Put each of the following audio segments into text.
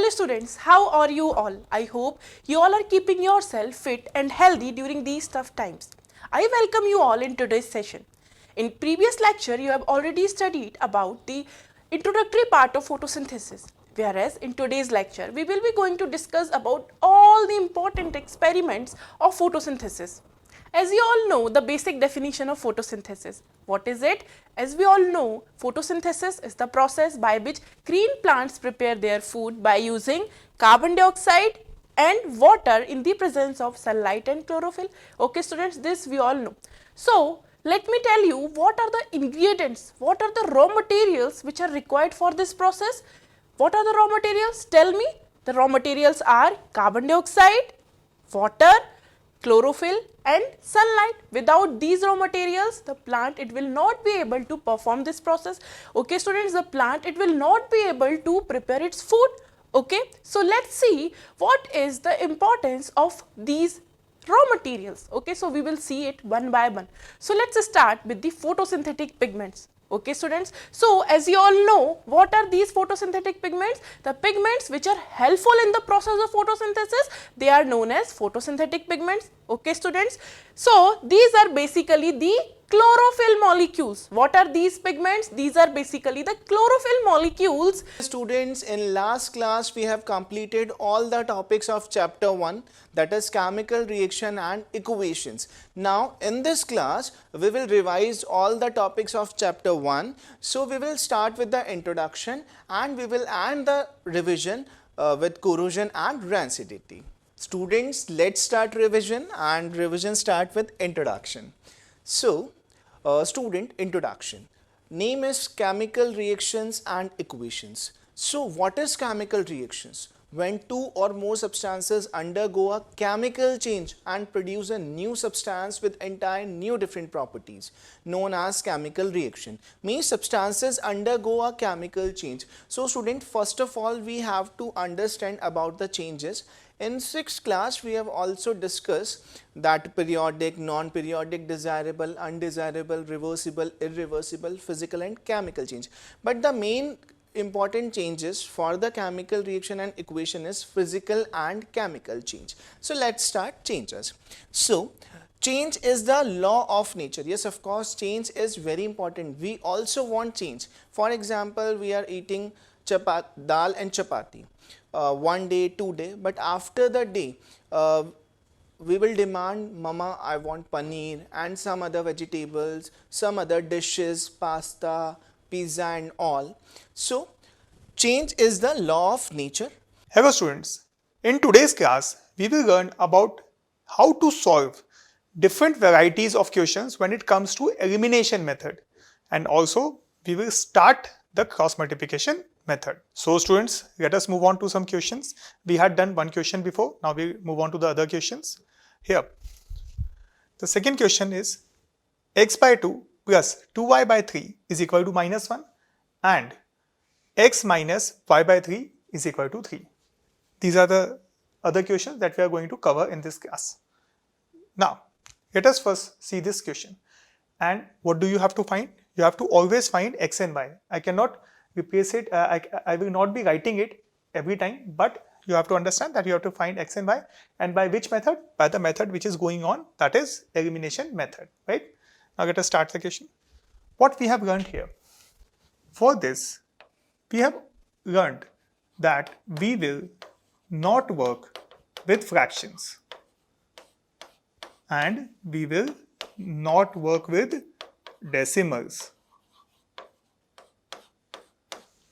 Hello students, how are you all? I hope you all are keeping yourself fit and healthy during these tough times. I welcome you all in today's session. In previous lecture, you have already studied about the introductory part of photosynthesis, whereas in today's lecture, we will be going to discuss about all the important experiments of photosynthesis. As you all know, the basic definition of photosynthesis. What is it? As we all know, photosynthesis is the process by which green plants prepare their food by using carbon dioxide and water in the presence of sunlight and chlorophyll. Okay students, this we all know. So, let me tell you what are the ingredients, what are the raw materials which are required for this process. What are the raw materials? Tell me. The raw materials are carbon dioxide, water, chlorophyll and sunlight. Without these raw materials, the plant it will not be able to perform this process. Okay students, the plant it will not be able to prepare its food. Okay, so let's see what is the importance of these raw materials. Okay, so we will see it one by one. So let's start with the photosynthetic pigments. Okay students, so as you all know, what are these photosynthetic pigments? The pigments which are helpful in the process of photosynthesis, they are known as photosynthetic pigments. Okay students, so these are basically the chlorophyll molecules. What are these pigments? These are basically the chlorophyll molecules. Students, in last class we have completed all the topics of chapter 1, that is chemical reaction and equations. Now in this class we will revise all the topics of chapter 1. So we will start with the introduction and we will end the revision with corrosion and rancidity. Students, let's start revision, and revision start with introduction. So, student, introduction. Name is chemical reactions and equations. So, what is chemical reactions? When two or more substances undergo a chemical change and produce a new substance with entire new different properties, known as chemical reaction. Means substances undergo a chemical change. So, student, first of all we have to understand about the changes. In 6th class, we have also discussed that periodic, non-periodic, desirable, undesirable, reversible, irreversible, physical and chemical change. But the main important changes for the chemical reaction and equation is physical and chemical change. So, let's start changes. So, change is the law of nature. Yes, of course, change is very important. We also want change. For example, we are eating dal and chapati. One day, 2 day, but after the day, we will demand, Mama, I want paneer and some other vegetables, some other dishes, pasta, pizza and all. So, change is the law of nature. Hello students, in today's class, we will learn about how to solve different varieties of questions when it comes to elimination method, and also we will start the cross multiplication method. So students, let us move on to some questions. We had done one question before, now we move on to the other questions. Here, the second question is x by 2 plus 2y by 3 is equal to minus 1 and x minus y by 3 is equal to 3. These are the other questions that we are going to cover in this class. Now, let us first see this question. And what do you have to find? You have to always find x and y. I cannot replace it, I will not be writing it every time, but you have to understand that you have to find x and y, and by which method? By the method which is going on, that is elimination method, right? Now let us start the question. What we have learned here? For this, we have learned that we will not work with fractions and we will not work with decimals.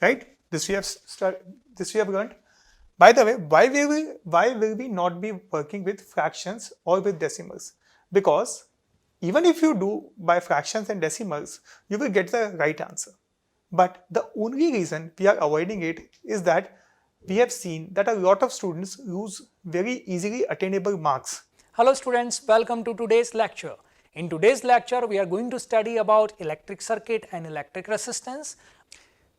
Right? This we have learned. By the way, why will we not be working with fractions or with decimals? Because even if you do by fractions and decimals, you will get the right answer. But the only reason we are avoiding it is that we have seen that a lot of students lose very easily attainable marks. Hello students, welcome to today's lecture. In today's lecture, we are going to study about electric circuit and electric resistance.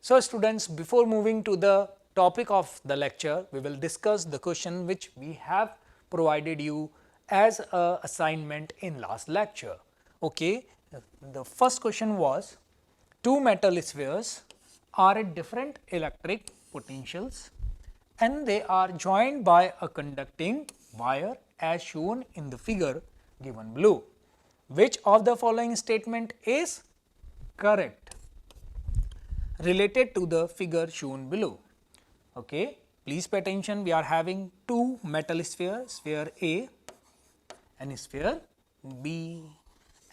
So students, before moving to the topic of the lecture, we will discuss the question which we have provided you as an assignment in last lecture. Okay, the first question was, two metal spheres are at different electric potentials and they are joined by a conducting wire as shown in the figure given below. Which of the following statement is correct related to the figure shown below? Okay, please pay attention. We are having two metal spheres, sphere A and sphere B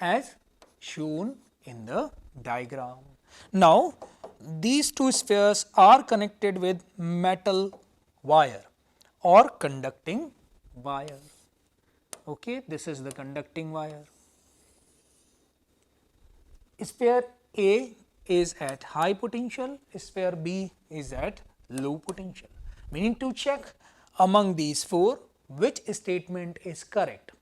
as shown in the diagram. Now, these two spheres are connected with metal wire or conducting wire. Okay, this is the conducting wire. Sphere A is at high potential, sphere B is at low potential. We need to check among these four which statement is correct.